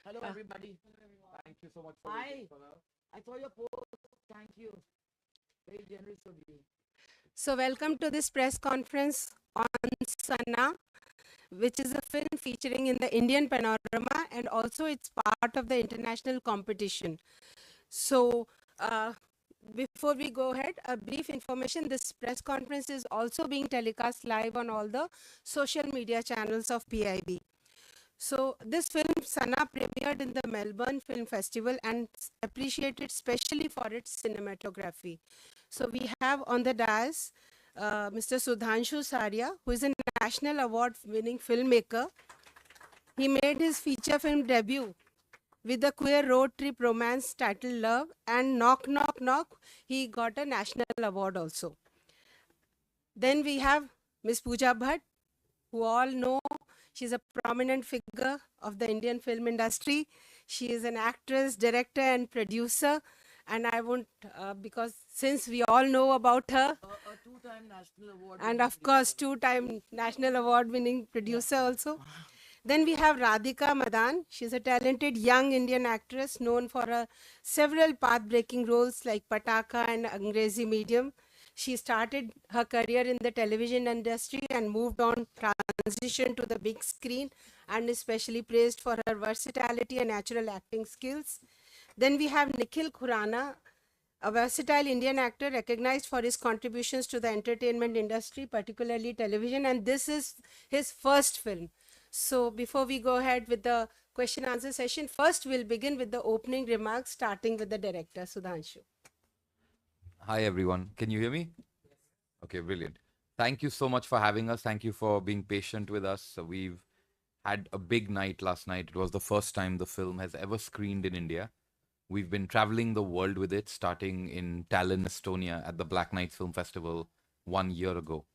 Hello, everybody. Thank you so much for Hi. waiting for us. I saw your post. Thank you. Very generous of you. So, welcome to this press conference on Sanaa, which is a film featuring in the Indian panorama and also it's part of the international competition. So, before we go ahead, a brief information. This press conference is also being telecast live on all the social media channels of PIB. So, this film, Sanaa, premiered in the Melbourne Film Festival and appreciated specially for its cinematography. So, we have on the dais Mr. Sudhanshu Saria, who is a national award winning filmmaker. He made his feature film debut with the queer road trip romance titled Love, and Knock Knock Knock, he got a national award also. Then we have Miss Pooja Bhatt, who all know she's a prominent figure of the Indian film industry. She is an actress, director, and producer. And I won't, because since we all know about her, A two-time national award. and of course, two-time national award-winning producer also. Then we have Radhika Madan. She's a talented young Indian actress known for her several path-breaking roles like Pataka and Angrezi Medium. She started her career in the television industry and moved on, transition to the big screen, and is especially praised for her versatility and natural acting skills. Then we have Nikhil Khurana, a versatile Indian actor recognized for his contributions to the entertainment industry, particularly television, and this is his first film. So before we go ahead with the question answer session, first we'll begin with the opening remarks, starting with the director, Sudhanshu. Hi, everyone. Can you hear me? Okay, brilliant. Thank you so much for having us. Thank you for being patient with us. So we've had a big night last night. It was the first time the film has ever screened in India. We've been traveling the world with it, starting in Tallinn, Estonia, at the Black Nights Film Festival 1 year ago.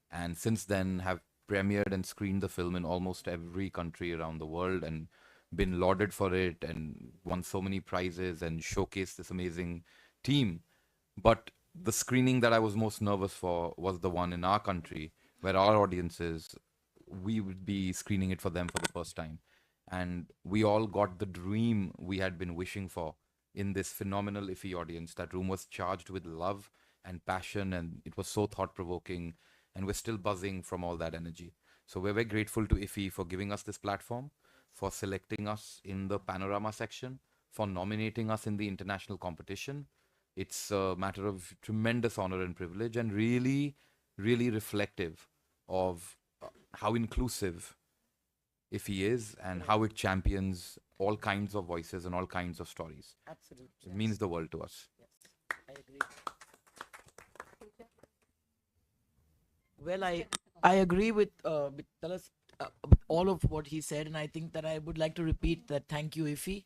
And since then, have premiered and screened the film in almost every country around the world and been lauded for it and won so many prizes and showcased this amazing team. But the screening that I was most nervous for was the one in our country, where our audiences, we would be screening it for them for the first time. And we all got the dream we had been wishing for in this phenomenal IFFI audience. That room was charged with love and passion, and it was so thought provoking. And we're still buzzing from all that energy. So we're very grateful to IFFI for giving us this platform, for selecting us in the panorama section, for nominating us in the international competition. It's a matter of tremendous honor and privilege, and really, really reflective of how inclusive IFFI is and how it champions all kinds of voices and all kinds of stories. Absolutely. It means the world to us. Yes, I agree. Well, I agree with Talas, with all of what he said, and I think that I would like to repeat that. Thank you, Ifi.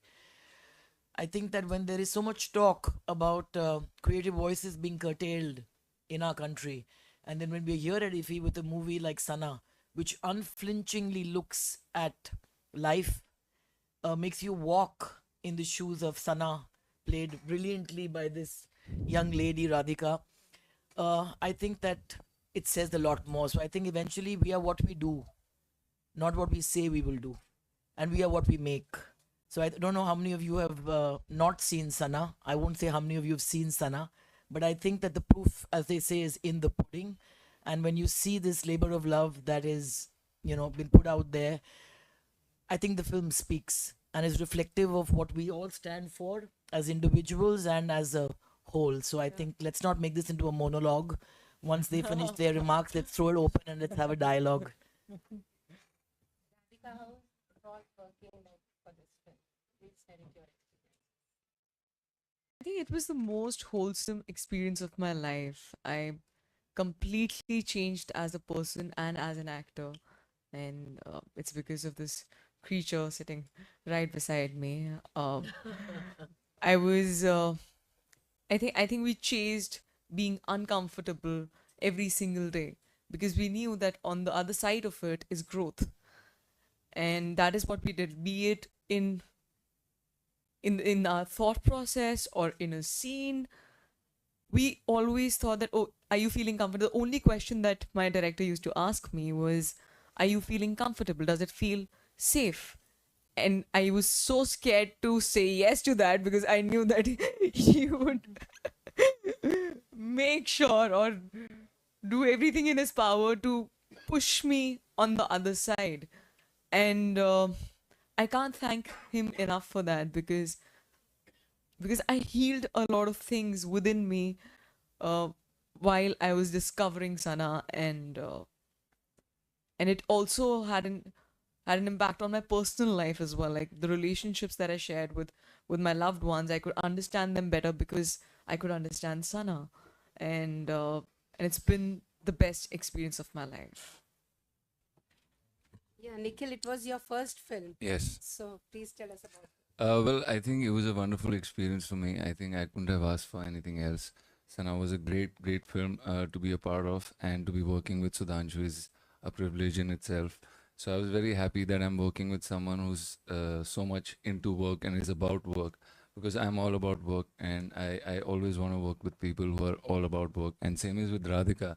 I think that when there is so much talk about creative voices being curtailed in our country, and then when we're here at IFFI with a movie like Sanaa, which unflinchingly looks at life, makes you walk in the shoes of Sanaa, played brilliantly by this young lady Radhika. I think that it says a lot more. So I think eventually we are what we do, not what we say we will do, and we are what we make. So I don't know how many of you have not seen Sanaa. I won't say how many of you have seen Sanaa, but I think that the proof, as they say, is in the pudding. And when you see this labor of love that is, been put out there, I think the film speaks and is reflective of what we all stand for as individuals and as a whole. So I think let's not make this into a monologue. Once they finish their remarks, let's throw it open and let's have a dialogue. I think it was the most wholesome experience of my life. I completely changed as a person and as an actor, and it's because of this creature sitting right beside me. I was, I think we chased being uncomfortable every single day because we knew that on the other side of it is growth, and that is what we did. Be it in our thought process or in a scene, we always thought that, oh, are you feeling comfortable? The only question that my director used to ask me was, are you feeling comfortable? Does it feel safe? and I was so scared to say yes to that because I knew that he would make sure or do everything in his power to push me on the other side. And I can't thank him enough for that because I healed a lot of things within me uh, while I was discovering Sana, and it also had an impact on my personal life as well. Like the relationships that I shared with my loved ones, I could understand them better because I could understand Sana, and it's been the best experience of my life. Yeah, Nikhil, it was your first film. Yes. So please tell us about it. Well, I think it was a wonderful experience for me. I think I couldn't have asked for anything else. Sana was a great, great film to be a part of, and to be working with Sudhanshu is a privilege in itself. So I was very happy that I'm working with someone who's so much into work and is about work, because I'm all about work, and I always want to work with people who are all about work. And same is with Radhika.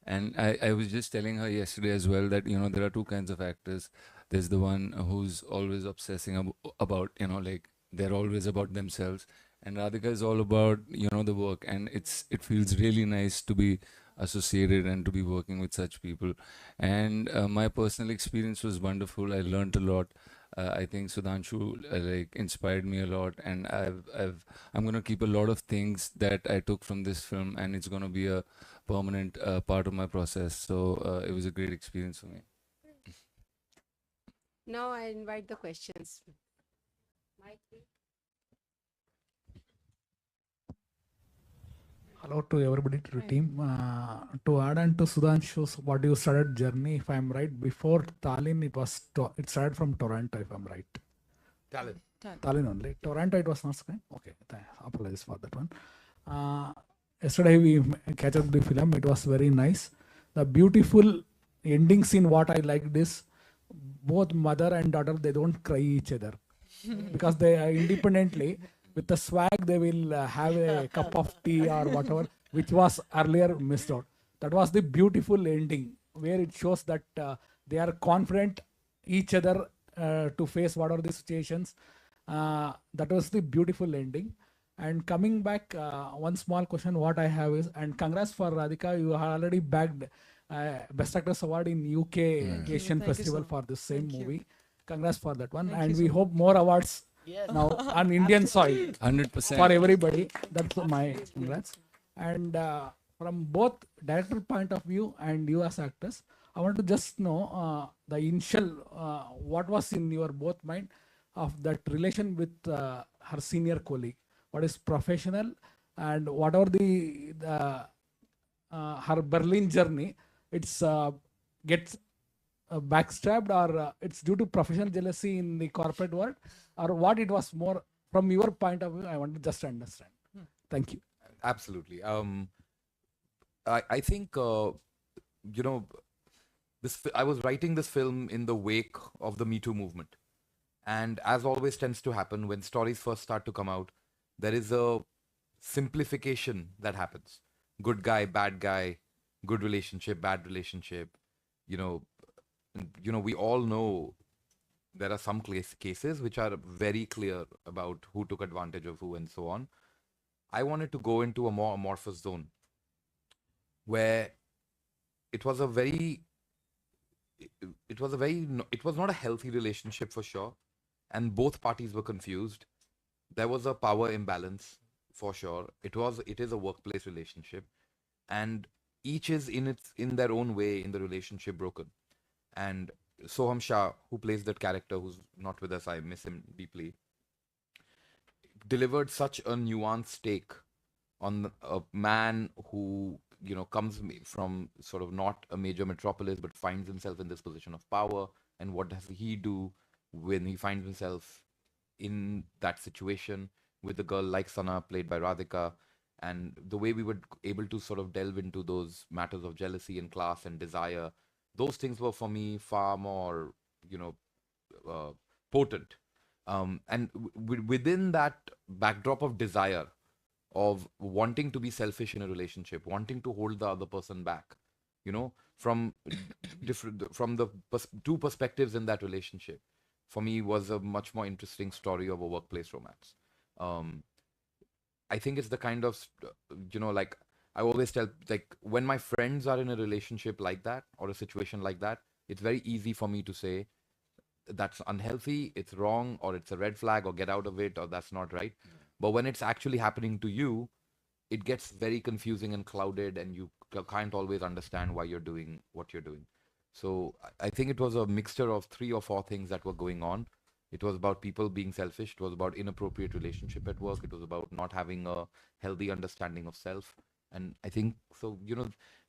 And I was just telling her yesterday as well that, there are two kinds of actors. There's the one who's always obsessing about, like they're always about themselves. And Radhika is all about, the work. And it feels really nice to be associated and to be working with such people. And my personal experience was wonderful. I learned a lot. I think Sudhanshu like inspired me a lot, and I'm gonna keep a lot of things that I took from this film, and it's gonna be a permanent part of my process. So it was a great experience for me. Now I invite the questions. Mike, please. Hello to everybody, to the team. To add on to Sudhanshu's what you started journey, if I'm right, before Tallinn, it started from Toronto, if I'm right. Talent. Tallinn only. Toronto, it was not Spain. Okay, apologies for that one. Yesterday we catch up the film. It was very nice. The beautiful ending scene. What I liked is both mother and daughter, they don't cry each other because they are independently. With the swag, they will have a cup of tea or whatever, which was earlier missed out. That was the beautiful ending, where it shows that they are confident each other to face whatever the situations. That was the beautiful ending. And coming back, one small question what I have is, and congrats for Radhika, you have already bagged Best Actress Award in UK Asian Thank you Festival so for the same Thank you. movie. Congrats for that one. Thank And you we so hope more awards Yes. now on Indian soil 100%. for everybody. That's my congrats. And from both director point of view and you as actors, I want to just know the initial, what was in your both mind of that relation with her senior colleague. What is professional, and whatever the her Berlin journey, it's gets backstabbed, or it's due to professional jealousy in the corporate world, or what it was more from your point of view. I want to just understand. Thank you. Absolutely. I think I was writing this film in the wake of the Me Too movement, and as always tends to happen when stories first start to come out, there is a simplification that happens. Good guy, bad guy, good relationship, bad relationship. You know, we all know there are some cases which are very clear about who took advantage of who and so on. I wanted to go into a more amorphous zone where it was a very it was a very it was not a healthy relationship for sure, and both parties were confused. There was a power imbalance for sure. It is a workplace relationship, and each is in their own way in the relationship broken. And Soham Shah, who plays that character, who's not with us, I miss him deeply, delivered such a nuanced take on a man who comes from sort of not a major metropolis but finds himself in this position of power, and what does he do when he finds himself in that situation with a girl like Sanaa, played by Radhika, and the way we were able to sort of delve into those matters of jealousy and class and desire. Those things were for me far more uh, potent, and within that backdrop of desire, of wanting to be selfish in a relationship, wanting to hold the other person back, from different, from the two perspectives in that relationship, for me was a much more interesting story of a workplace romance. Um, I think it's the kind of, like I always tell, like when my friends are in a relationship like that or a situation like that, it's very easy for me to say that's unhealthy, it's wrong, or it's a red flag, or get out of it, or that's not right. But when it's actually happening to you, it gets very confusing and clouded, and you can't always understand why you're doing what you're doing. So I think it was a mixture of 3 or 4 things that were going on. It was about people being selfish. It was about inappropriate relationship at work. It was about not having a healthy understanding of self. And I think so.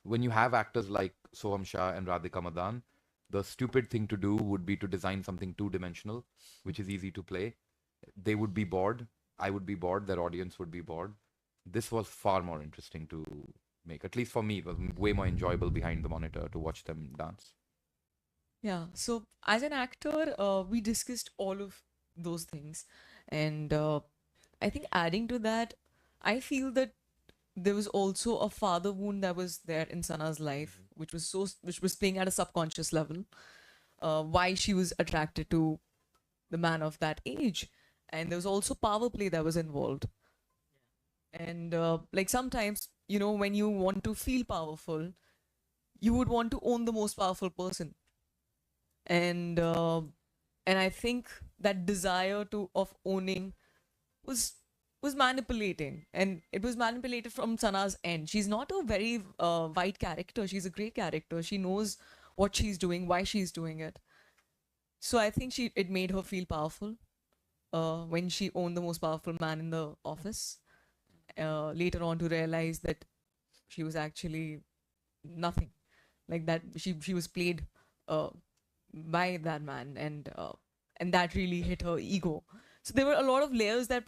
When you have actors like Soham Shah and Radhika Madan, the stupid thing to do would be to design something two-dimensional, which is easy to play. They would be bored. I would be bored. Their audience would be bored. This was far more interesting to make. At least for me, it was way more enjoyable behind the monitor to watch them dance. Yeah. So as an actor, we discussed all of those things, and I think adding to that, I feel that there was also a father wound that was there in Sana's life, which was playing at a subconscious level. Why she was attracted to the man of that age, and there was also power play that was involved. And like sometimes, when you want to feel powerful, you would want to own the most powerful person, and I think that desire of owning was manipulating, and it was manipulated from Sana's end. She's not a very white character. She's a great character. She knows what she's doing, why she's doing it. So I think it made her feel powerful when she owned the most powerful man in the office. Later on, to realize that she was actually nothing, like that she was played by that man, and that really hit her ego. So there were a lot of layers that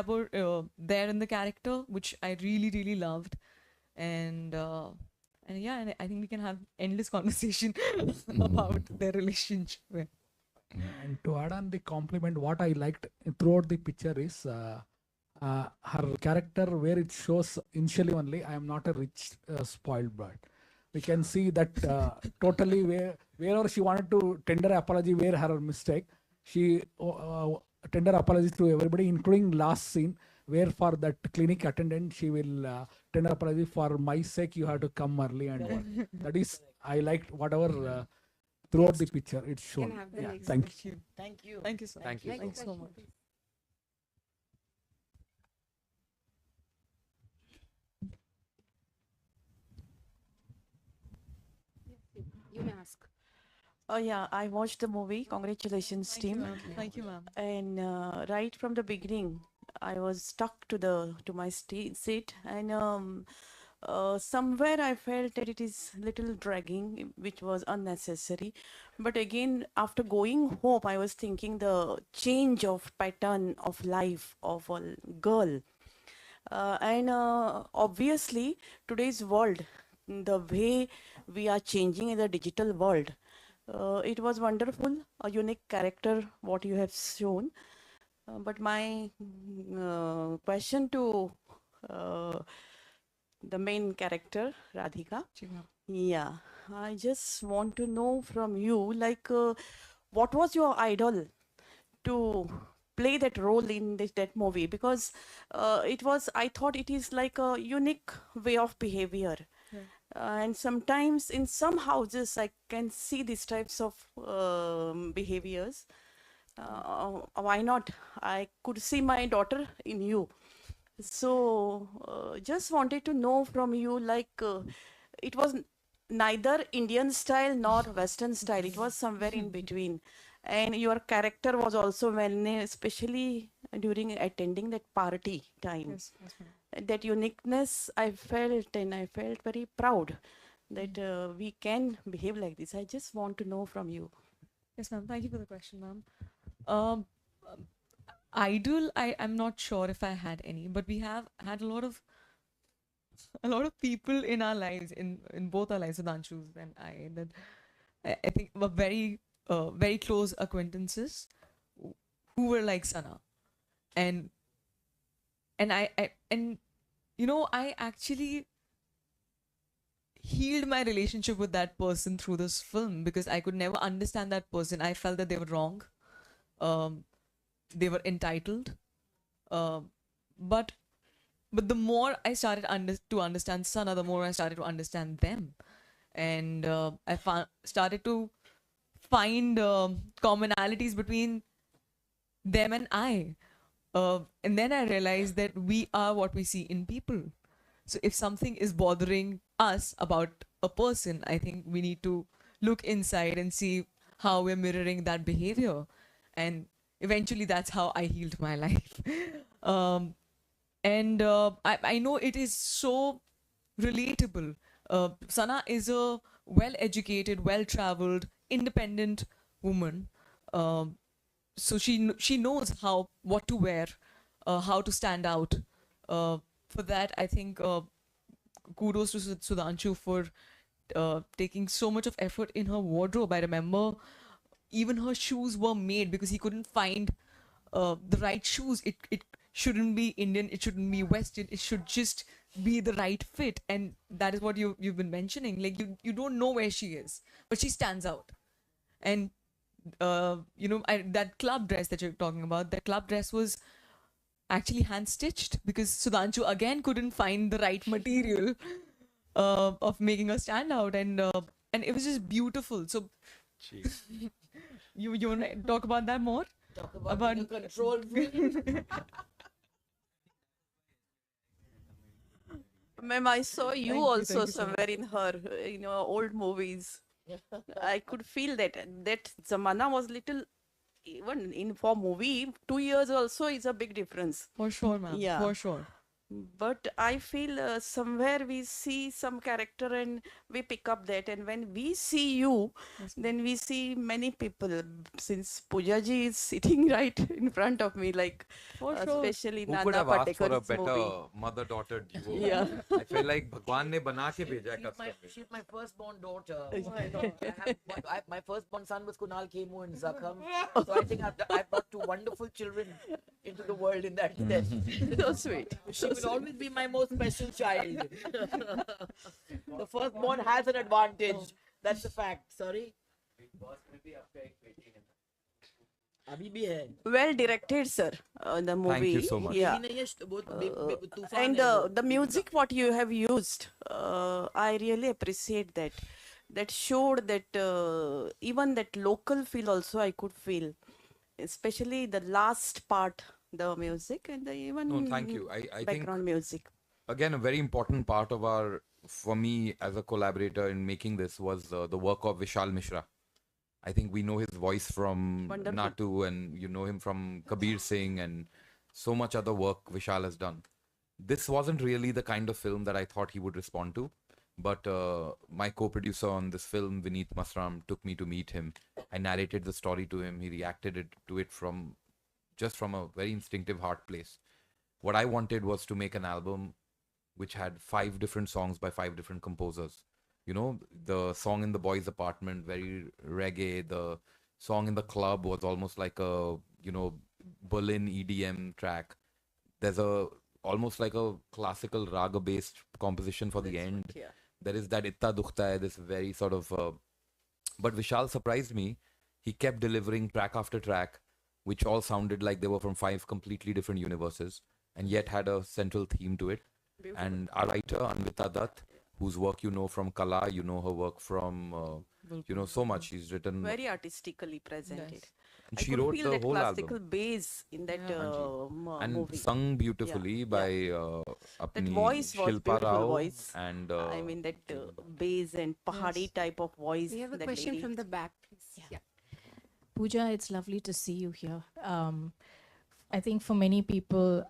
were there in the character, which I really really loved, and yeah, and I think we can have endless conversation about their relationship. And to add on the compliment, what I liked throughout the picture is her character, where it shows initially only, I am not a rich, spoiled brat. We can see that totally wherever she wanted to tender apology, where her mistake, she tender apology to everybody, including last scene, where for that clinic attendant, she will tender apology, for my sake, you have to come early and what. That is, I liked whatever throughout the picture it's Can shown. have the Yeah, next thank you. Thank you. Thank you so Thank you so Thanks so question, much. please. You may ask. Oh yeah, I watched the movie. Congratulations, team. Thank you, ma'am. And right from the beginning, I was stuck to my seat, and somewhere I felt that it is little dragging, which was unnecessary. But again, after going home, I was thinking the change of pattern of life of a girl, and obviously today's world, the way we are changing in the digital world. It was wonderful, a unique character what you have shown. But my question to uh, the main character, Radhika. Yeah, I just want to know from you, like, what was your idol to play that role in that movie? Because I thought it is like a unique way of behavior. And sometimes in some houses, I can see these types of behaviors. Why not? I could see my daughter in you. So, just wanted to know from you, like, it was neither Indian style nor Western style. It was somewhere in between. And your character was also well known, especially during attending that party time. Yes, ma'am. That uniqueness I felt, and I felt very proud that we can behave like this. I just want to know from you. Yes, ma'am. Thank you for the question, ma'am. Um, idol, I'm not sure if I had any, but we have had a lot of people in our lives, in both our lives, Sudhanshu's and I, that I think were very close acquaintances who were like Sana, and I actually healed my relationship with that person through this film, because I could never understand that person. I felt that they were wrong. Um, they were entitled. Uh, but the more I started to understand Sanaa, the more I started to understand them, and I started to find commonalities between them and I. And then I realized that we are what we see in people. So if something is bothering us about a person, I think we need to look inside and see how we're mirroring that behavior. And eventually that's how I healed my life. um, and I know it is so relatable. Sana is a well-educated, well-traveled, independent woman. Um, so she knows what to wear, how to stand out. For that, I think kudos to Sudhanshu for taking so much of effort in her wardrobe. I remember even her shoes were made because he couldn't find the right shoes. It shouldn't be Indian. It shouldn't be Western. It should just be the right fit. And that is what you've been mentioning. Like you don't know where she is, but she stands out. And that club dress that you're talking about, that club dress was actually hand stitched because Sudhanshu again couldn't find the right material of making her stand out, and it was just beautiful. So you want to talk about that more? Talk about being a control freak. Ma'am, I saw you Thank you, also thank you so much. somewhere in her, old movies. I could feel that Zamana was little, even in for movie, 2 years also is a big difference. For sure, ma'am. Yeah. For sure. But I feel somewhere we see some character and we pick up that. And when we see you, Yes, then we see many people. Since Pooja ji is sitting right in front of me, like For sure. especially Who Nana could have asked for a Patekar's better movie. mother-daughter duo? Yeah. I feel like Bhagwan ne bana ke bheja hai custom mein. She's my firstborn daughter. Oh my My firstborn son was Kunal Kemu and Zakham. So I think I've brought two wonderful children into the world in that sense. So sweet. She will always be my most special child. The firstborn has an advantage. That's a fact. Sorry. अभी भी है. Well directed, sir. The movie. you so much. Yeah. अभी नहीं है, बहुत तूफान And है वो. the music what you have used, I really appreciate that. That showed that even that local feel also I could feel, especially the last part, the music and the even No, thank you. I think background music. again a very important part of for me as a collaborator in making this was the work of Vishal Mishra. I think we know his voice from Wonderful. Natu, and you know him from Kabir Singh and so much other work Vishal has done. This wasn't really the kind of film that I thought he would respond to, but my co-producer on this film, Vineet Masram, took me to meet him. I narrated the story to him. He reacted to it from a very instinctive heart place. What I wanted was to make an album which had 5 different songs by 5 different composers. You know, the song in the boys' apartment, very reggae. The song in the club was almost like a, Berlin EDM track. There's almost like a classical raga-based composition for the end. Yeah. There is that Itta Dukhta Hai, this very sort of... but Vishal surprised me. He kept delivering track after track, which all sounded like they were from 5 completely different universes, and yet had a central theme to it. Beautiful. And our writer, Anvita Dutt, whose work you know from Kala, you know her work from, so much. She's written... Very artistically presented. Yes. and I she could wrote feel the that whole classical album. bass in that And movie. sung beautifully by That apni voice was Shilpa beautiful Rao voice. and I mean that bass and pahadi type of voice. We have a that question lady. from the back, please. Yeah. Pooja, it's lovely to see you here. I think for many people,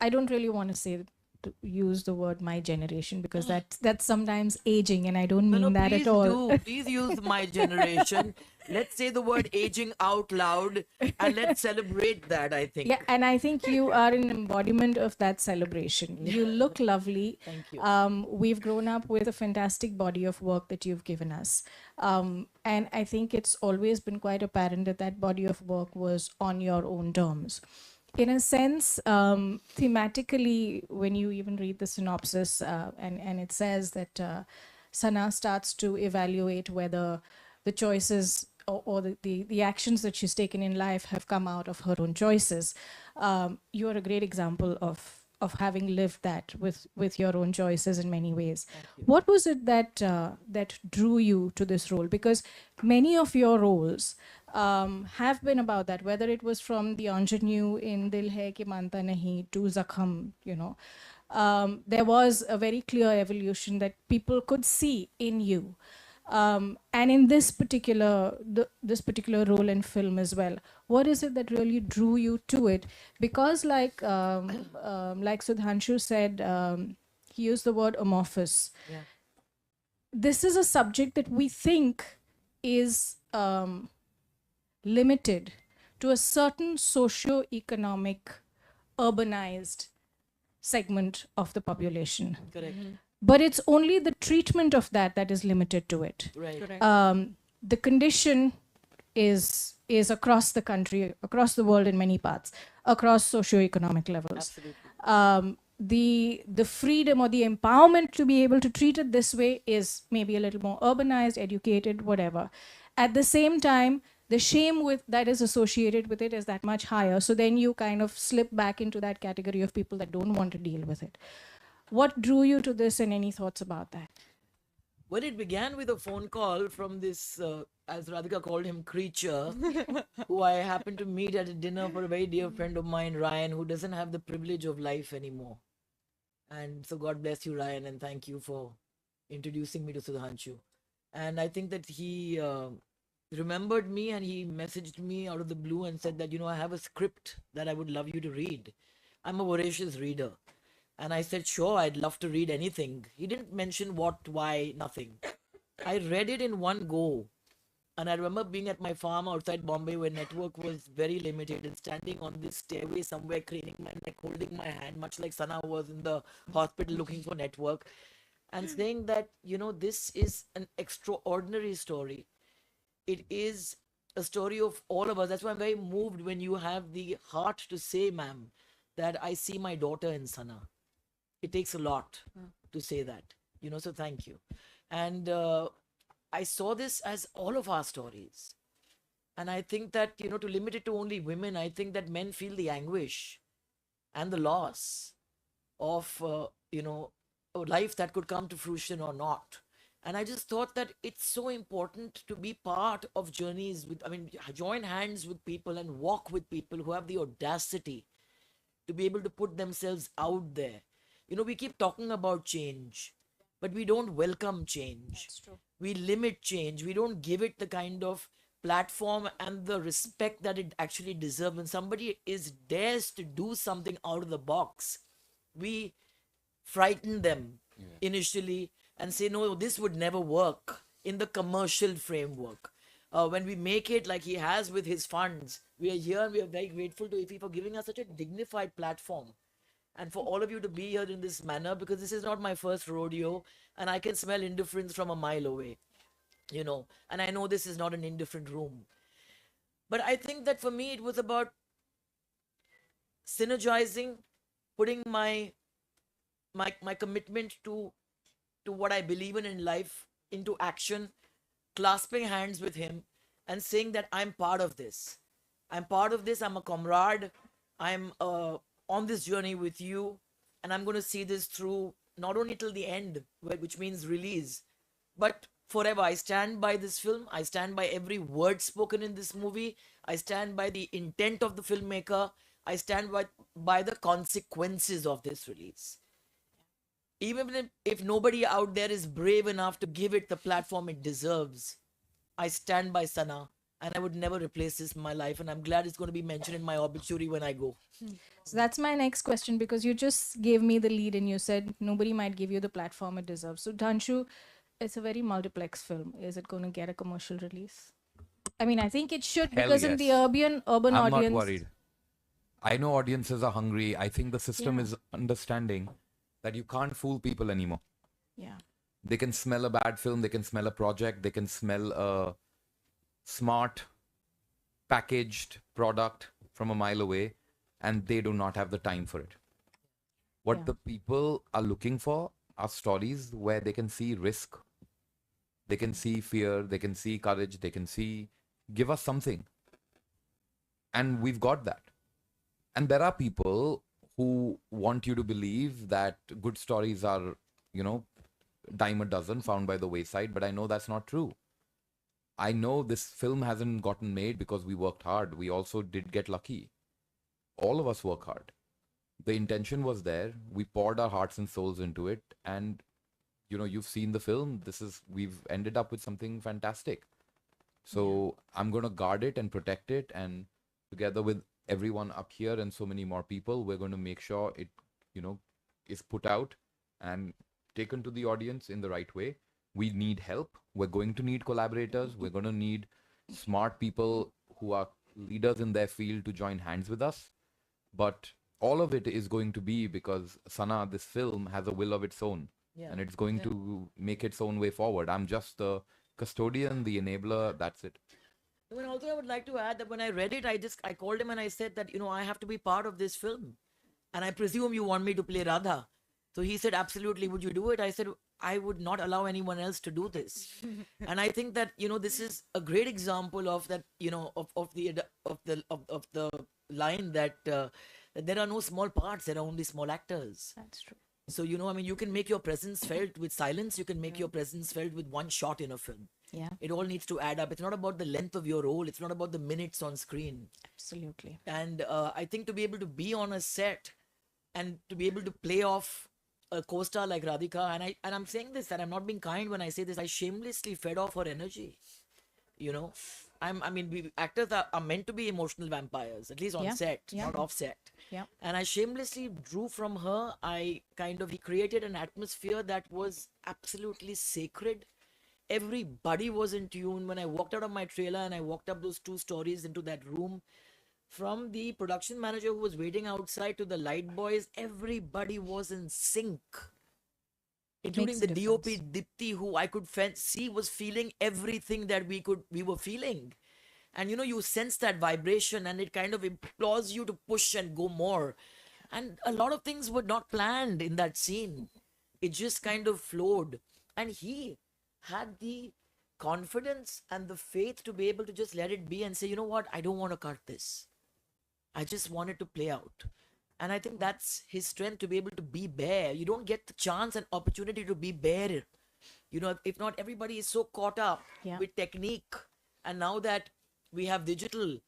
I don't really want to say to use the word my generation because that's sometimes aging, and I don't mean that please at all. do. Please use my generation. Let's say the word aging out loud and let's celebrate that, I think. Yeah, and I think you are an embodiment of that celebration. You look lovely. Thank you. We've grown up with a fantastic body of work that you've given us. And I think it's always been quite apparent that that body of work was on your own terms. In a sense, thematically, when you even read the synopsis, and it says that Sanaa starts to evaluate whether the choices or the actions that she's taken in life have come out of her own choices. You're a great example of having lived that with your own choices in many ways. What was it that that drew you to this role? Because many of your roles have been about that, whether it was from the ingenue in Dil Hai Ki Manta Nahi to Zakham, you know. There was a very clear evolution that people could see in you. And in this particular role in film as well, what is it that really drew you to it? Because like Sudhanshu said, he used the word amorphous. Yeah. This is a subject that we think is limited to a certain socio-economic, urbanized segment of the population. Correct. But it's only the treatment of that that is limited to it. Right. Correct. The condition is across the country, across the world in many parts, across socio-economic levels. Absolutely. The freedom or the empowerment to be able to treat it this way is maybe a little more urbanized, educated, whatever. At the same time, the shame with that is associated with it is that much higher. So then you kind of slip back into that category of people that don't want to deal with it. What drew you to this, and any thoughts about that? Well, it began with a phone call from this, as Radhika called him, creature, who I happened to meet at a dinner for a very dear friend of mine, Ryan, who doesn't have the privilege of life anymore. And so God bless you, Ryan, and thank you for introducing me to Sudhanshu. And I think that he remembered me, and he messaged me out of the blue and said that, you know, I have a script that I would love you to read. I'm a voracious reader. And I said, sure, I'd love to read anything. He didn't mention what, why, nothing. I read it in one go. And I remember being at my farm outside Bombay where network was very limited, and standing on this stairway somewhere, craning my neck, holding my hand, much like Sanaa was in the hospital looking for network, and saying that, you know, this is an extraordinary story. It is a story of all of us. That's why I'm very moved when you have the heart to say, ma'am, that I see my daughter in Sanaa. It takes a lot to say that, you know, so thank you. And I saw this as all of our stories. And I think that, you know, to limit it to only women, I think that men feel the anguish and the loss of, you know, a life that could come to fruition or not. And I just thought that it's so important to be part of journeys with, I mean, join hands with people and walk with people who have the audacity to be able to put themselves out there. You know, we keep talking about change, but we don't welcome change. That's true. We limit change. We don't give it the kind of platform and the respect that it actually deserves. When somebody dares to do something out of the box, we frighten them initially and say, no, this would never work in the commercial framework. When we make it like he has with his funds, we are here and we are very grateful to IFFI for giving us such a dignified platform. And for all of you to be here in this manner, because this is not my first rodeo, and I can smell indifference from a mile away, you know, and I know this is not an indifferent room. But I think that for me, it was about synergizing, putting my commitment to what I believe in life into action, clasping hands with him and saying that I'm part of this. I'm part of this. I'm a comrade. I'm on this journey with you, and I'm going to see this through not only till the end, which means release, but forever. I stand by this film. I stand by every word spoken in this movie. I stand by the intent of the filmmaker. I stand by the consequences of this release. Even if nobody out there is brave enough to give it the platform it deserves, I stand by Sanaa, and I would never replace this in my life. And I'm glad it's going to be mentioned in my obituary when I go. So that's my next question, because you just gave me the lead and you said nobody might give you the platform it deserves. So Dhanshu, it's a very multiplex film. Is it going to get a commercial release? I mean, I think it should, Hell because in the yes. urban I'm audience. not worried. I know audiences are hungry. I think the system Yeah. is understanding that you can't fool people anymore. Yeah. They can smell a bad film, they can smell a project, they can smell a smart packaged product from a mile away, and they do not have the time for it. What Yeah. the people are looking for are stories where they can see risk, they can see fear, they can see courage, they can see Give us something. And we've got that. And there are people who want you to believe that good stories are, you know, dime a dozen found by the wayside, but I know that's not true. I know this film hasn't gotten made because we worked hard. We also did get lucky. All of us work hard. The intention was there. We poured our hearts and souls into it. And, you know, you've seen the film. We've ended up with something fantastic. So I'm going to guard it and protect it. And together with everyone up here and so many more people, we're going to make sure it, you know, is put out and taken to the audience in the right way. We need help. We're going to need collaborators. We're going to need smart people who are leaders in their field to join hands with us. But all of it is going to be because Sanaa, this film, has a will of its own. Yeah. And it's going to make its own way forward. I'm just the custodian, the enabler. That's it. And also, I would like to add that when I read it, I called him and I said that, you know, I have to be part of this film. And I presume you want me to play Radha. So he said, absolutely, would you do it? I said, I would not allow anyone else to do this. And I think that, you know, this is a great example of that, you know, of the line that there are no small parts, there are only small actors. That's true. So, you know, I mean, you can make your presence felt with silence. You can make your presence felt with one shot in a film. Yeah, It all needs to add up. It's not about the length of your role. It's not about the minutes on screen. absolutely. And I think to be able to be on a set and to be able to play off a co-star like Radhika, and I'm saying this, that I'm not being kind when I say this, I shamelessly fed off her energy. You know, actors are meant to be emotional vampires, at least on Yeah, set, yeah. not off set. Yeah. And I shamelessly drew from her. He created an atmosphere that was absolutely sacred. Everybody was in tune. When I walked out of my trailer and I walked up those 2 stories into that room, from the production manager who was waiting outside to the light boys, everybody was in sync. Including Makes the a DOP difference. Dipti, who I could see was feeling everything that we were feeling. And you know, you sense that vibration and it kind of implores you to push and go more. And a lot of things were not planned in that scene. It just kind of flowed. And he had the confidence and the faith to be able to just let it be and say, you know what, I don't want to cut this. I just want it to play out. And I think that's his strength, to be able to be bare. You don't get the chance and opportunity to be bare. You know, if not, everybody is so caught up Yeah. with technique. And now that we have digital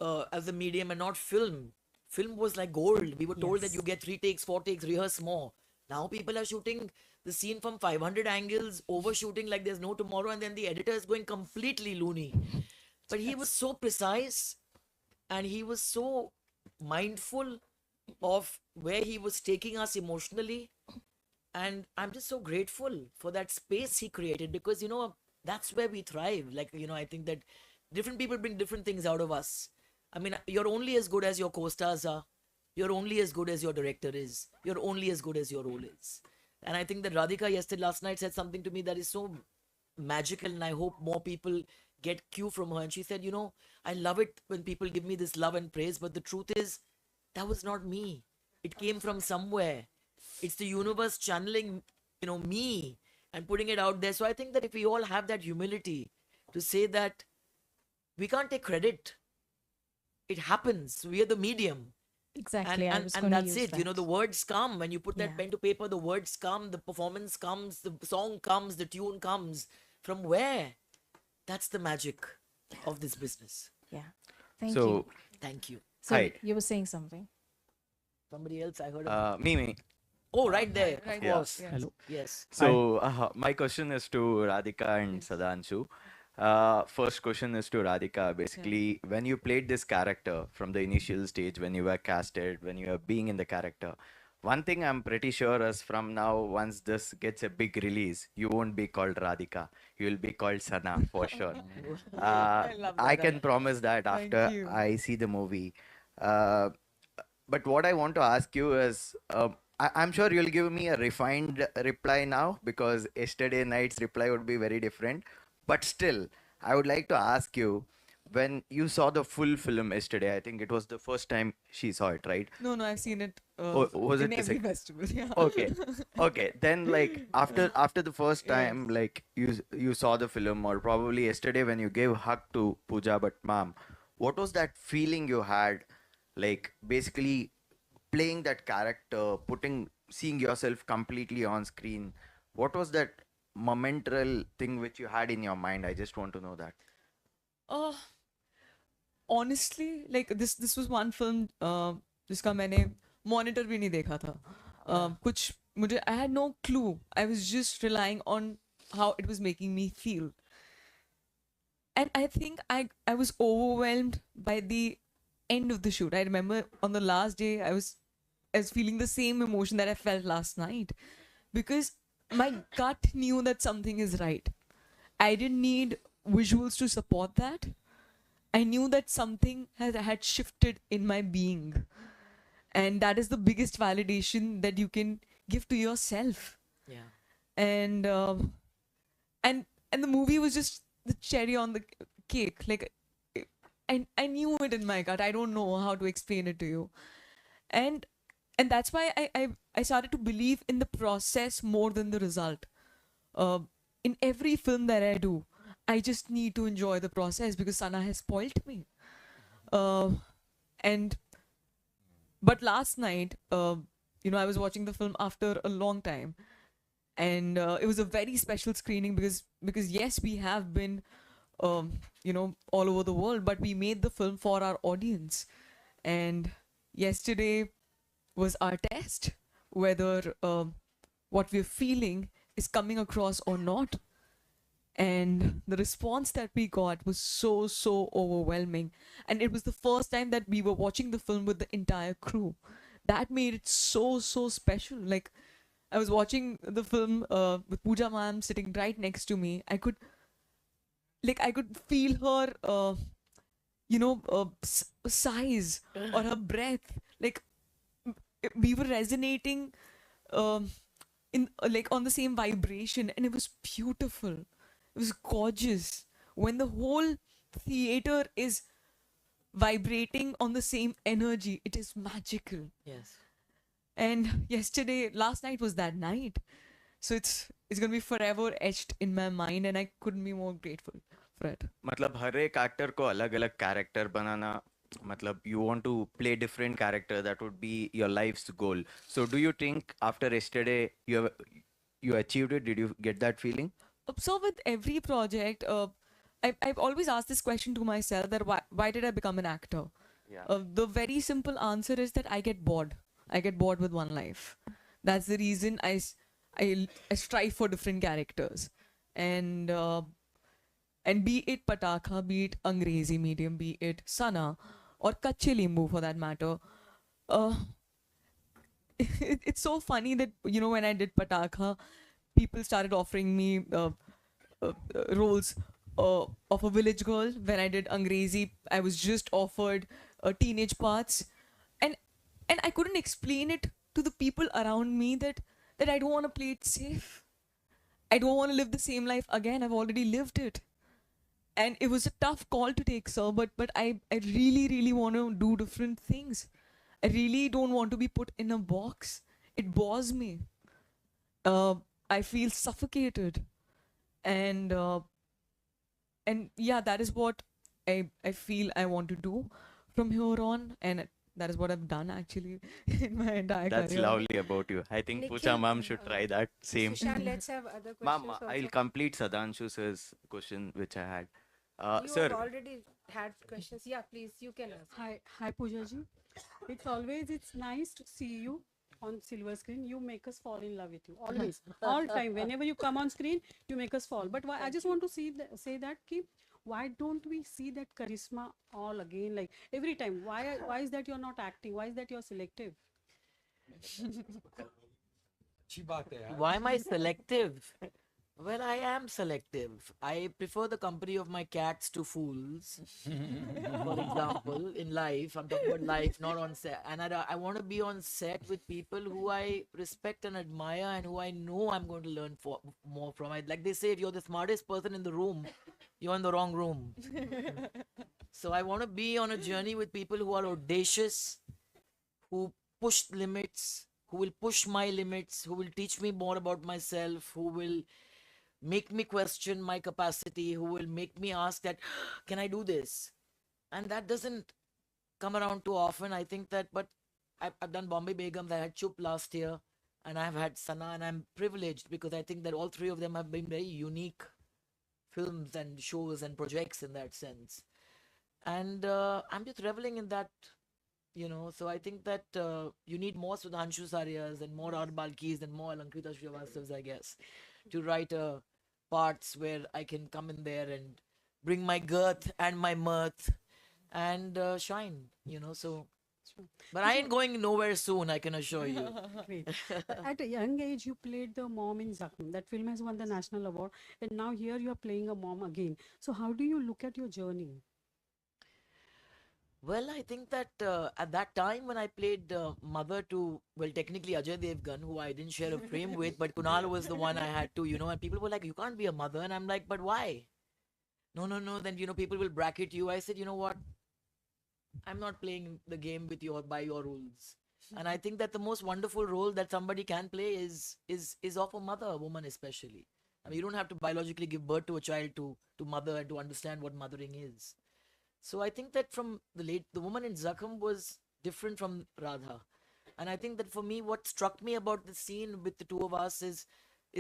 as a medium and not film, film was like gold. We were told that Yes. you get 3 takes, 4 takes, rehearse more. Now people are shooting the scene from 500 angles, overshooting like there's no tomorrow, and then the editor is going completely loony. But he was so precise and he was so mindful of where he was taking us emotionally. And I'm just so grateful for that space he created, because, you know, that's where we thrive. Like, you know, I think that different people bring different things out of us. I mean, you're only as good as your co-stars are. You're only as good as your director is. You're only as good as your role is. And I think that Radhika last night said something to me that is so magical, and I hope more people get cue from her. And she said, you know, I love it when people give me this love and praise, but the truth is, that was not me. It came from somewhere. It's the universe channeling, you know, me and putting it out there. So I think that if we all have that humility to say that we can't take credit, it happens. We are the medium. Exactly. I was And going to that's use it. that. You know, the words come. When you put that Yeah. pen to paper, the words come, the performance comes, the song comes, the tune comes. From where? That's the magic of this business. Yeah. Thank So, you. Thank you. So hi. you were saying something. Somebody else I heard of. Me. Oh, right there. right Of there. course. Yes. Hello. Yes. So, my question is to Radhika and Sudhanshu. First question is to Radhika. Basically, when you played this character from the initial stage, when you were casted, when you were being in the character, one thing I'm pretty sure is from now, once this gets a big release, you won't be called Radhika. You will be called Sanaa for sure. love I that. can promise that Thank after you. I see the movie. But what I want to ask you is, I'm sure you'll give me a refined reply now, because yesterday night's reply would be very different. But still, I would like to ask you, when you saw the full film yesterday, I think it was the first time she saw it, right? No, I've seen it Was in it the every second? festival. Yeah. Okay, okay. Then like after the first time, like you saw the film, or probably yesterday when you gave hug to Pooja but mom, what was that feeling you had? Like basically playing that character, seeing yourself completely on screen. What was that momental thing which you had in your mind? I just want to know that. Uh, honestly, like this was one film जिसका मैंने monitor भी नहीं देखा था. कुछ मुझे I had no clue. I was just relying on how it was making me feel. And I think I was overwhelmed by the end of the shoot. I remember on the last day I was feeling the same emotion that I felt last night, because my gut knew that something is right. I didn't need visuals to support that. I knew that something had shifted in my being. And that is the biggest validation that you can give to yourself. Yeah. And and the movie was just the cherry on the cake. Like, I knew it in my gut. I don't know how to explain it to you. And that's why I started to believe in the process more than the result. In every film that I do, I just need to enjoy the process because Sanaa has spoilt me. And but last night, I was watching the film after a long time, and it was a very special screening because yes, we have been, all over the world, but we made the film for our audience, and yesterday was our test whether what we're feeling is coming across or not. And the response that we got was so overwhelming. And it was the first time that we were watching the film with the entire crew. That made it so special. Like, I was watching the film with Pooja ma'am sitting right next to me. I could feel her, sighs or her breath. Like, we were resonating in like on the same vibration, and it was beautiful. It was gorgeous. When the whole theater is vibrating on the same energy, it is magical. Yes. And last night was that night. So it's gonna be forever etched in my mind, and I couldn't be more grateful for it. मतलब हर एक actor को अलग अलग character बनाना, मतलब you want to play different character, that would be your life's goal. So do you think after yesterday you achieved it? Did you get that feeling? So with every project, I've always asked this question to myself, that why did I become an actor? Yeah. The very simple answer is that I get bored. I get bored with one life. That's the reason I strive for different characters. And be it Pataka, be it Angrezi medium, be it Sanaa, or Kache Limbu for that matter. It's so funny that, when I did Pataka, people started offering me roles of a village girl. When I did Angrezi, I was just offered teenage parts. And I couldn't explain it to the people around me that I don't want to play it safe. I don't want to live the same life again. I've already lived it. And it was a tough call to take, sir, but I really want to do different things. I really don't want to be put in a box. It bores me. I feel suffocated. And yeah, that is what I feel I want to do from here on. And that is what I've done actually in my entire That's career. lovely about you. I think Pooja Nikhil, ma'am should try that same. Sushan, let's have other questions. Ma'am, also. I'll complete Sudhanshu's question which I had. You Sir, have already had questions. Yeah, please, you can ask. Hi Pooja ji. It's nice to see you on silver screen. You make us fall in love with you always, all time. Whenever you come on screen, you make us fall. But why, I just want to say that why don't we see that charisma all again? Like every time. Why is that you're not acting? Why is that you're selective? Why am I selective? Well, I am selective. I prefer the company of my cats to fools. For example, in life, I'm talking about life, not on set. And I want to be on set with people who I respect and admire and who I know I'm going to learn more from. Like they say, if you're the smartest person in the room, you're in the wrong room. So I want to be on a journey with people who are audacious, who push limits, who will push my limits, who will teach me more about myself, who will make me question my capacity, who will make me ask that, can I do this? And that doesn't come around too often. I think that, but I've done Bombay Begums, I had Chup last year, and I've had Sanaa, and I'm privileged because I think that all three of them have been very unique films and shows and projects in that sense. And I'm just reveling in that, So I think that you need more Sudhanshu Saryas and more R. Balkis and more Alankrita Srivastavas, I guess, to write parts where I can come in there and bring my girth and my mirth and shine, So, but I ain't going nowhere soon, I can assure you. Great. At a young age, you played the mom in Zakham. That film has won the national award, and now here you are playing a mom again. So how do you look at your journey? Well, I think that at that time when I played mother to, well, technically Ajay Devgan, who I didn't share a frame with, but Kunal was the one I had to, and people were like, you can't be a mother. And I'm like, but why? No, no, no. Then, people will bracket you. I said, you know what? I'm not playing the game with by your rules. And I think that the most wonderful role that somebody can play is of a mother, a woman especially. I mean, you don't have to biologically give birth to a child to mother and to understand what mothering is. So I think that from the woman in Zakham was different from Radha. And I think that for me, what struck me about the scene with the two of us is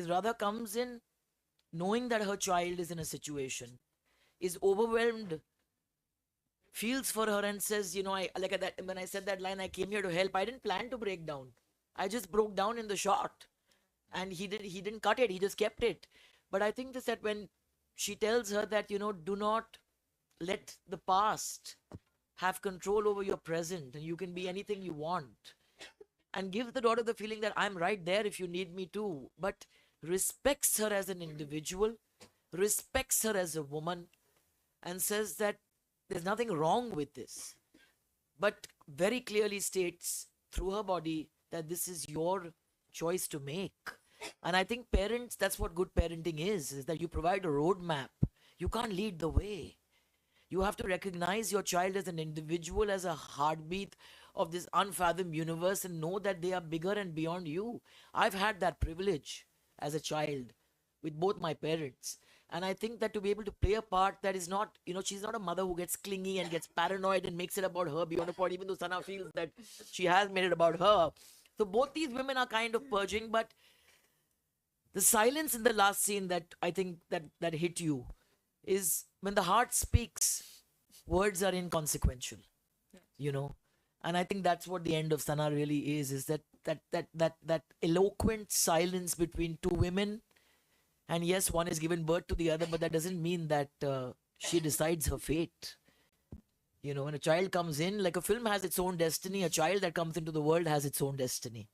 Radha comes in knowing that her child is in a situation, is overwhelmed, feels for her and says, I like that when I said that line, I came here to help. I didn't plan to break down. I just broke down in the shot. And he didn't cut it, he just kept it. But I think that when she tells her that, do not let the past have control over your present and you can be anything you want, and gives the daughter the feeling that I'm right there if you need me to, but respects her as an individual, respects her as a woman, and says that there's nothing wrong with this, but very clearly states through her body that this is your choice to make. And I think parents, that's what good parenting is that you provide a roadmap. You can't lead the way. You have to recognize your child as an individual, as a heartbeat of this unfathomed universe, and know that they are bigger and beyond you. I've had that privilege as a child with both my parents. And I think that to be able to play a part that is not, she's not a mother who gets clingy and gets paranoid and makes it about her beyond a point, even though Sanaa feels that she has made it about her. So both these women are kind of purging, but the silence in the last scene that I think that hit you is when the heart speaks, words are inconsequential, and I think that's what the end of Sanaa really is that eloquent silence between two women. And yes, one is given birth to the other, but that doesn't mean that she decides her fate. When a child comes in, like a film has its own destiny, a child that comes into the world has its own destiny.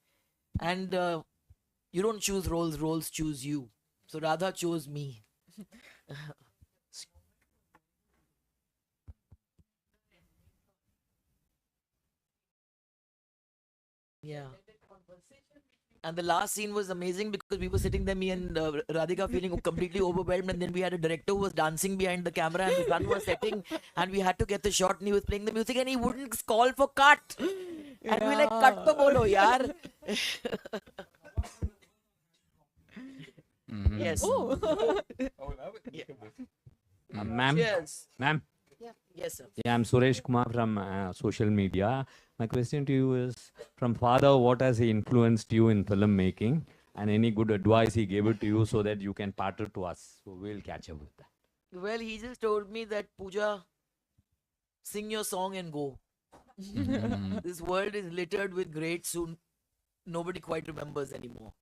And you don't choose roles choose you. So Radha chose me. Yeah. And the last scene was amazing because we were sitting there, me and Radhika, feeling completely overwhelmed. And then we had a director who was dancing behind the camera and the sun was setting. And we had to get the shot and he was playing the music and he wouldn't call for cut. And we were like, cut to bolo, yaar. Yes. Oh. Ma'am, Yes. ma'am. Yes, sir. Yeah, I'm Suresh Kumar from social media. My question to you is, from father, what has he influenced you in filmmaking, and any good advice he gave it to you so that you can part it to us? So we'll catch up with that. Well, he just told me that, Pooja, sing your song and go. This world is littered with greats who nobody quite remembers anymore.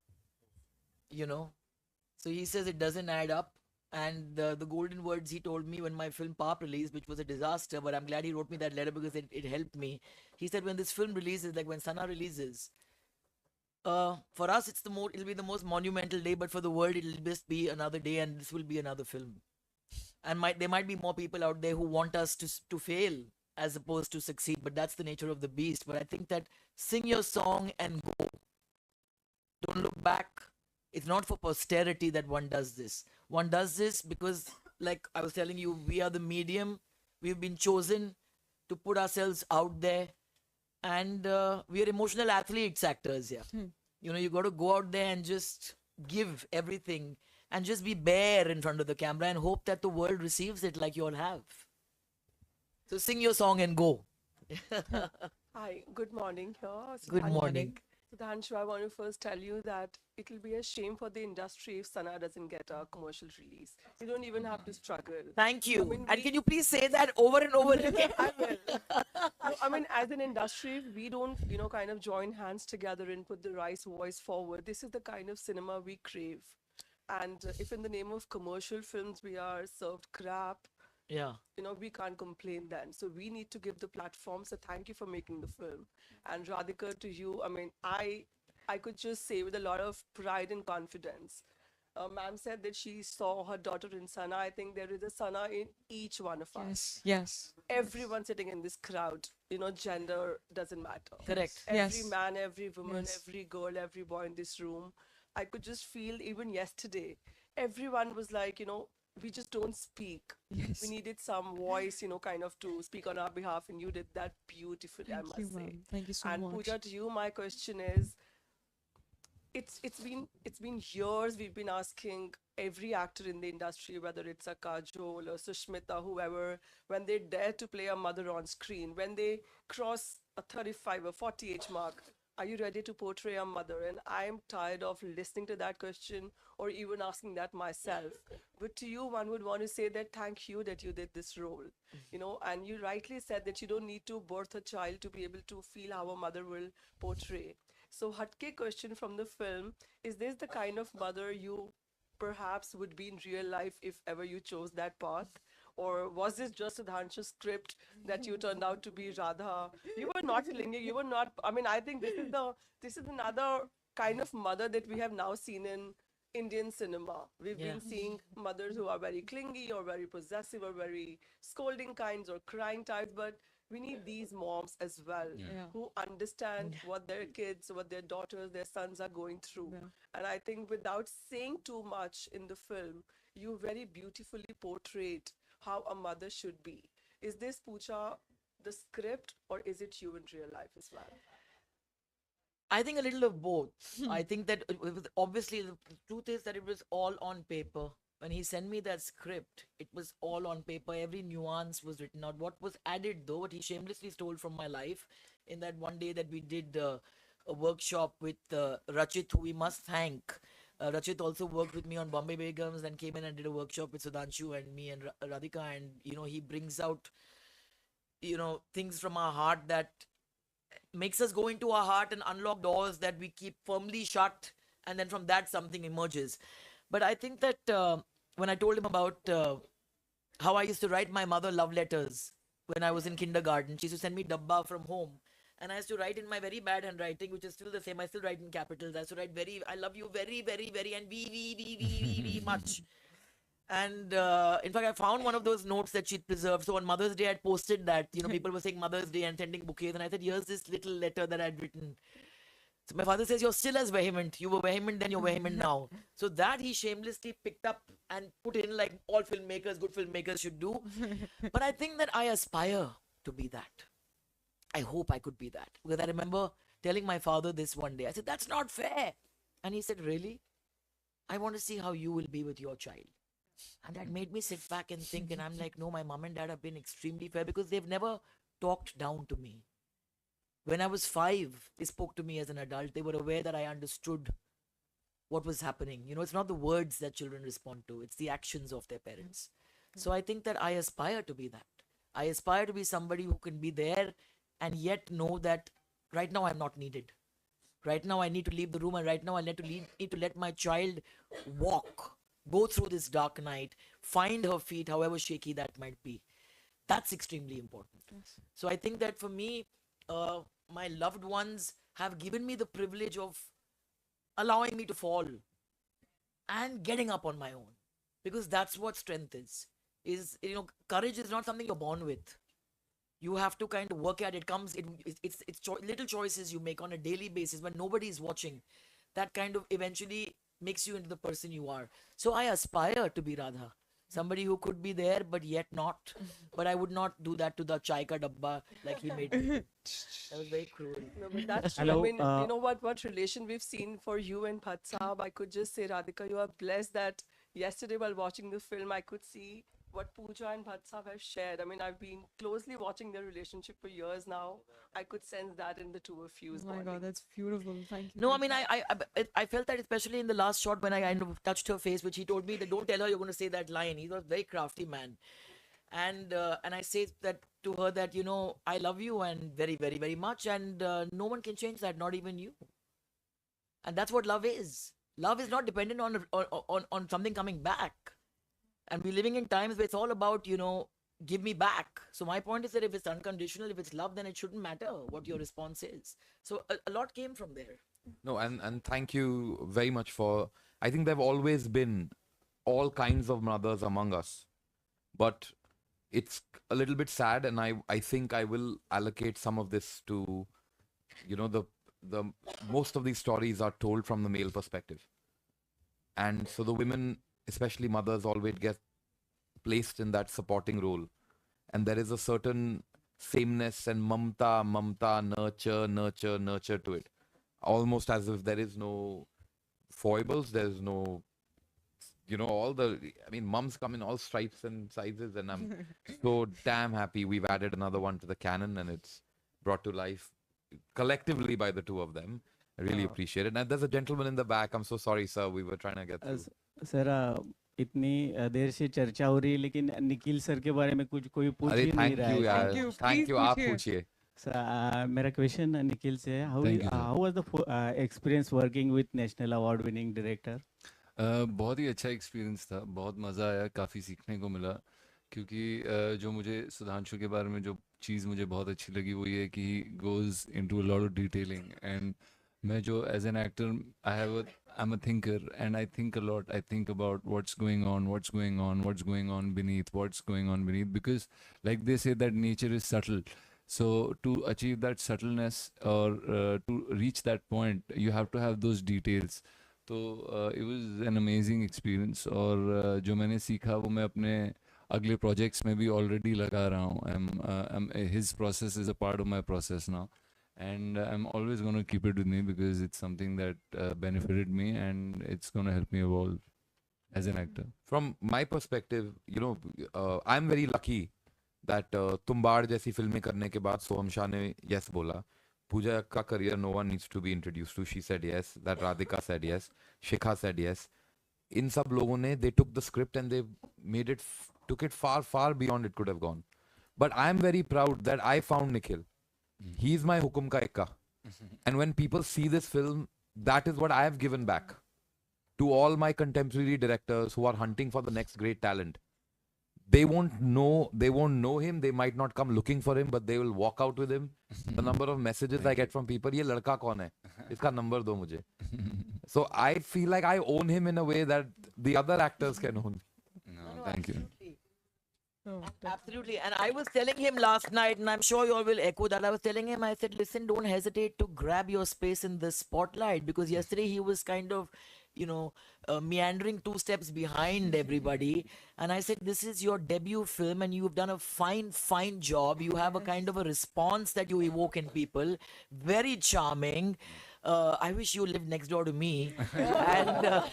So he says it doesn't add up. And the golden words he told me when my film Pop released, which was a disaster, but I'm glad he wrote me that letter because it helped me. He said when this film releases, like when Sanaa releases, for us it'll be the most monumental day, but for the world it'll just be another day, and this will be another film. And there might be more people out there who want us to fail as opposed to succeed, but that's the nature of the beast. But I think that sing your song and go. Don't look back. It's not for posterity that one does this. One does this because, like I was telling you, we are the medium. We've been chosen to put ourselves out there and we are emotional athletes, actors. Yeah, you know, you got to go out there and just give everything and just be bare in front of the camera and hope that the world receives it like you all have. So sing your song and go. Hi, good morning here. Good morning. Sudhanshu, I want to first tell you that it will be a shame for the industry if Sanaa doesn't get a commercial release. You don't even have to struggle. Thank you. mean, And we- can you please say that over and over again? I will. No, I mean, as an industry, we don't, kind of join hands together and put the right voice forward. This is the kind of cinema we crave. And if in the name of commercial films we are served crap, Yeah. we can't complain then. So we need to give the platform. So thank you for making the film. And Radhika, to you, I mean, I could just say with a lot of pride and confidence. Ma'am said that she saw her daughter in Sanaa. I think there is a Sanaa in each one of us. Yes. Everyone sitting in this crowd, gender doesn't matter. Correct. Every Yes. man, every woman, Yes. every girl, every boy in this room. I could just feel even yesterday, everyone was like, we just don't speak. Yes. We needed some voice, kind of to speak on our behalf, and you did that beautifully, I Thank must you, say. ma'am. Thank you so And much. Pooja, to you, my question is, it's been years we've been asking every actor in the industry, whether it's a Kajol or Sushmita, whoever, when they dare to play a mother on screen, when they cross a 35 or 40 age mark, are you ready to portray a mother? And I'm tired of listening to that question or even asking that myself. But to you, one would want to say that thank you that you did this role, and you rightly said that you don't need to birth a child to be able to feel how a mother will portray. So, Hatke question from the film, is this the kind of mother you perhaps would be in real life if ever you chose that path? Or was this just a Dhanshu script that you turned out to be Radha? You were not clinging, you were not, I mean, I think this is another kind of mother that we have now seen in Indian cinema. We've Yeah. been seeing mothers who are very clingy or very possessive or very scolding kinds or crying types, but we need these moms as well Yeah. who understand what their kids, what their daughters, their sons are going through. Yeah. And I think without saying too much in the film, you very beautifully portrayed how a mother should be. Is this, Pooja, the script, or is it you in real life as well? I think a little of both. I think that it was obviously the truth is that it was all on paper. When he sent me that script, it was all on paper. Every nuance was written out. What was added, though, what he shamelessly stole from my life in that one day that we did a workshop with Rachit, who we must thank. Rachit also worked with me on Bombay Begums and came in and did a workshop with Sudhanshu and me and Radhika. And, he brings out, things from our heart that makes us go into our heart and unlock doors that we keep firmly shut, and then from that something emerges. But I think that when I told him about how I used to write my mother love letters when I was in kindergarten, she used to send me dabba from home, and I used to write in my very bad handwriting, which is still the same. I still write in capitals. I used to write I love you very, very, very, and very much. And in fact, I found one of those notes that she'd preserved. So on Mother's Day, I'd posted that, people were saying Mother's Day and sending bouquets. And I said, here's this little letter that I'd written. So my father says, you're still as vehement. You were vehement then, you're vehement now. So that he shamelessly picked up and put in like all filmmakers, good filmmakers should do. But I think that I aspire to be that. I hope I could be that. Because I remember telling my father this one day. I said, that's not fair. And he said, really? I want to see how you will be with your child. And that made me sit back and think. And I'm like, no, my mom and dad have been extremely fair because they've never talked down to me. When I was 5, they spoke to me as an adult. They were aware that I understood what was happening. It's not the words that children respond to, it's the actions of their parents. So I think that I aspire to be that. I aspire to be somebody who can be there and yet know that right now I'm not needed. Right now I need to leave the room, and right now I need to let my child walk, go through this dark night, find her feet, however shaky that might be. That's extremely important. Yes. So I think that for me, my loved ones have given me the privilege of allowing me to fall and getting up on my own, because that's what strength is. Courage is not something you're born with. You have to kind of work at it. It's little choices you make on a daily basis when nobody is watching. That kind of eventually makes you into the person you are. So I aspire to be Radha. somebody who could be there but yet not. But I would not do that to the chai ka dabba like he made me. That was very cruel. No, but that's true. Hello, I mean, you know what relation we've seen for you and Bhatt Sahab. I could just say, Radhika, you are blessed that yesterday while watching the film, I could see what Pooja and Bhatt Sahab have shared. I mean, I've been closely watching their relationship for years now. I could sense that in the two of you. Oh my God, that's beautiful. Thank you. No, I mean, I felt that especially in the last shot when I kind of touched her face, which he told me that don't tell her you're going to say that line. He was a very crafty man, and I say that to her that I love you and very very very much, and no one can change that, not even you. And that's what love is. Love is not dependent on something coming back, and we're living in times where it's all about give me back. So my point is that if it's unconditional, if it's love, then it shouldn't matter what your response is. So a lot came from there. No, and thank you very much for. I think there've always been all kinds of mothers among us, but it's a little bit sad, and I think I will allocate some of this to, the most of these stories are told from the male perspective, and so the women, especially mothers, always get placed in that supporting role, and there is a certain sameness and mamta, nurture to it, almost as if there is no foibles, there's no, mums come in all stripes and sizes, and I'm so damn happy we've added another one to the canon, and it's brought to life collectively by the two of them. I really appreciate it. And there's a gentleman in the back. I'm so sorry, sir. We were trying to get through. Sir इतनी देर से चर्चा हो रही है लेकिन Nikhil sir के बारे में कुछ कोई पूछ ही नहीं रहा है. Thank you, thank you. आप पूछिए. मेरा क्वेश्चन निखिल से है, how was the experience working with national award winning director? बहुत ही अच्छा एक्सपीरियंस था, बहुत मज़ा आया, काफ़ी सीखने को मिला, क्योंकि जो मुझे सुधांशु के बारे में जो चीज़ मुझे बहुत अच्छी लगी वो ये कि ही goes into a lot of detailing, and मैं जो as an actor I'm a thinker and I think a lot. I think about what's going on beneath, because like they say that nature is subtle. So to achieve that subtleness or to reach that point, you have to have those details. So it was an amazing experience, और जो मैंने सीखा वो मैं अपने अगले projects में भी already लगा रहा हूँ. His process is a part of my process now, and I'm always going to keep it with me because it's something that benefited me and it's going to help me evolve as an actor. From my perspective, I'm very lucky that Tumbbad जैसी फिल्में करने के बाद सोहम शाह ने yes बोला. Pooja ka career no one needs to be introduced to. She said yes. That Radhika said yes. Shikha said yes. In sab logon ne, they took the script and they made it, took it far, far beyond it could have gone. But I'm very proud that I found Nikhil. He's my hukum ka ekka. And when people see this film, that is what I have given back to all my contemporary directors who are hunting for the next great talent. They won't know him. They might not come looking for him, but they will walk out with him. The number of messages I get from people, ye ladka kaun hai? Iska number do mujhe. So I feel like I own him in a way that the other actors can own. No, thank you. Absolutely. And I was telling him last night, and I'm sure you all will echo that. I was telling him, I said, listen, don't hesitate to grab your space in the spotlight, because yesterday he was kind of, meandering 2 steps behind everybody. And I said, this is your debut film and you've done a fine job. You have a kind of a response that you evoke in people. Very charming. I wish you lived next door to me. And,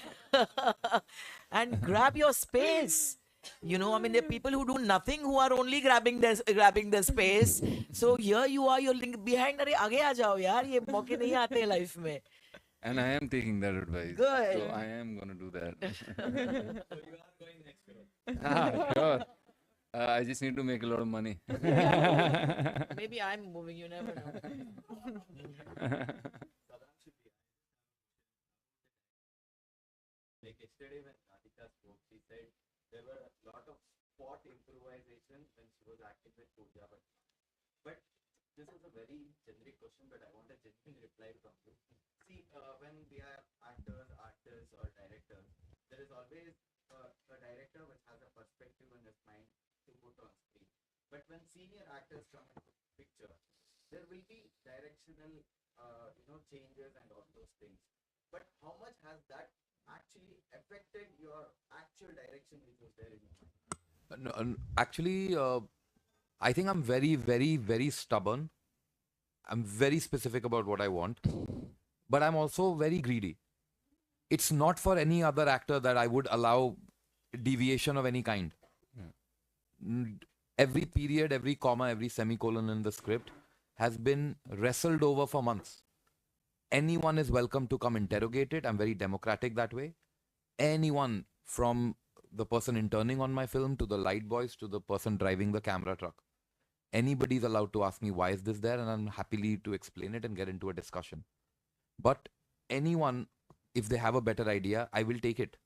and grab your space. There are people who do nothing who are only grabbing the space. So here you are, you're behind. Arey, aage aa jao yaar, ye mauke nahi aate life mein. And I am taking that advice. Good. So I am going to do that. So you are going next. Sure. I just need to make a lot of money. Maybe I'm moving, you never know. Like yesterday when Radhika spoke, she said there were a lot of spot improvisation when she was acting with Pooja. But this is a very generic question, but I want a genuine reply from you. See, when we are actors or directors, there is always a director which has a perspective in his mind to put on screen. But when senior actors come into the picture, there will be directional, changes and all those things. But how much has that actually affected your actual direction which was there in your mind? Actually, I think I'm very, very, very stubborn. I'm very specific about what I want, but I'm also very greedy. It's not for any other actor that I would allow deviation of any kind. Every period, every comma, every semicolon in the script has been wrestled over for months. Anyone is welcome to come interrogate it. I'm very democratic that way. Anyone, from the person interning on my film to the light boys to the person driving the camera truck, anybody's allowed to ask me why is this there, and I'm happily to explain it and get into a discussion. But anyone, if they have a better idea, I will take it.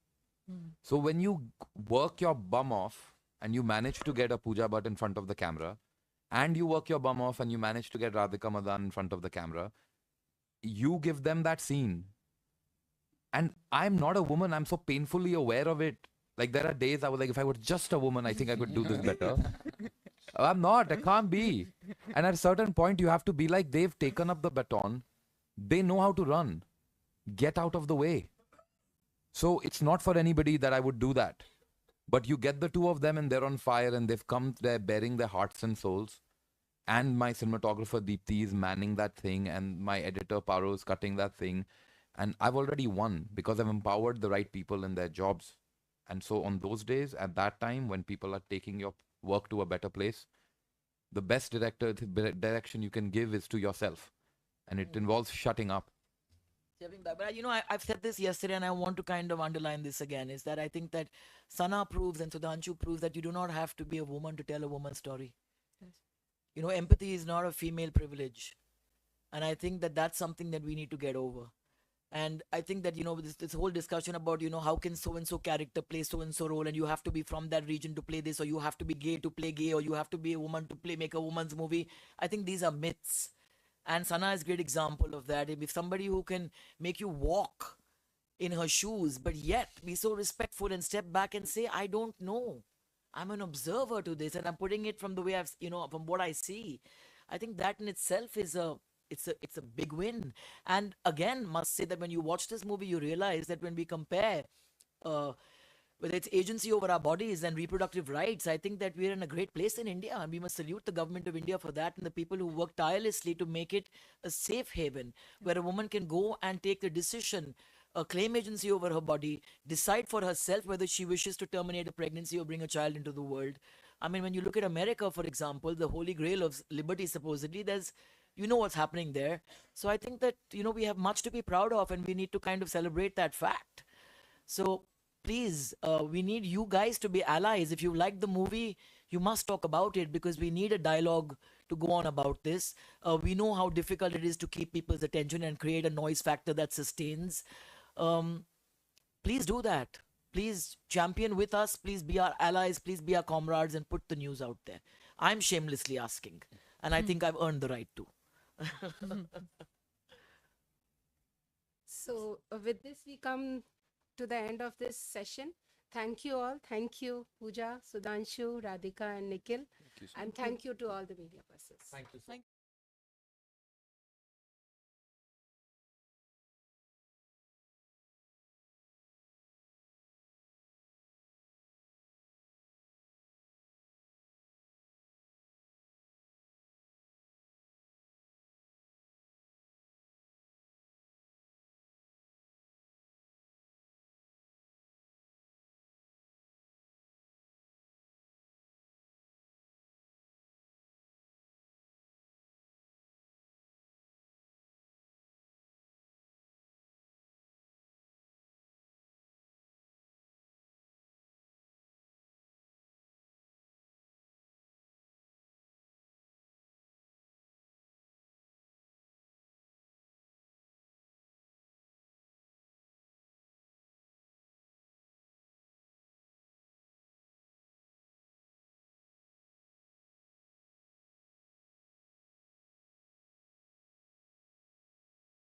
So when you work your bum off and you manage to get a Pooja Bhatt in front of the camera, and you work your bum off and you manage to get Radhika Madan in front of the camera, you give them that scene. And I'm not a woman. I'm so painfully aware of it. Like, there are days I was like, if I were just a woman, I think I could do this better. I'm not. I can't be. And at a certain point, you have to be like, they've taken up the baton. They know how to run. Get out of the way. So it's not for anybody that I would do that. But you get the two of them and they're on fire and they've come there bearing their hearts and souls. And my cinematographer Deepthi is manning that thing, and my editor Paro is cutting that thing. And I've already won because I've empowered the right people in their jobs. And so on those days, at that time, when people are taking your work to a better place, the best direction you can give is to yourself. And it involves shutting up. But I've said this yesterday and I want to kind of underline this again, is that I think that Sanaa proves and Sudhanshu proves that you do not have to be a woman to tell a woman's story. Yes. Empathy is not a female privilege. And I think that that's something that we need to get over. And I think that, this whole discussion about, how can so-and-so character play so-and-so role, and you have to be from that region to play this, or you have to be gay to play gay, or you have to be a woman to make a woman's movie. I think these are myths. And Sanaa is a great example of that. If somebody who can make you walk in her shoes, but yet be so respectful and step back and say, I don't know. I'm an observer to this, and I'm putting it from the way from what I see. I think that in itself is it's a big win. And again, must say that when you watch this movie, you realize that when we compare whether it's agency over our bodies and reproductive rights, I think that we're in a great place in India, and we must salute the government of India for that, and the people who work tirelessly to make it a safe haven where a woman can go and take the decision, claim agency over her body, decide for herself whether she wishes to terminate a pregnancy or bring a child into the world. I mean, when you look at America, for example, the holy grail of liberty, supposedly, there's what's happening there. So I think that, we have much to be proud of, and we need to kind of celebrate that fact. So please, we need you guys to be allies. If you like the movie, you must talk about it, because we need a dialogue to go on about this. We know how difficult it is to keep people's attention and create a noise factor that sustains. Please do that. Please champion with us. Please be our allies. Please be our comrades and put the news out there. I'm shamelessly asking, and I think I've earned the right to. So with this, we come to the end of this session. Thank you all. Thank you, Pooja, Sudhanshu, Radhika, and Nikhil. And thank you to all the media persons. Thank you.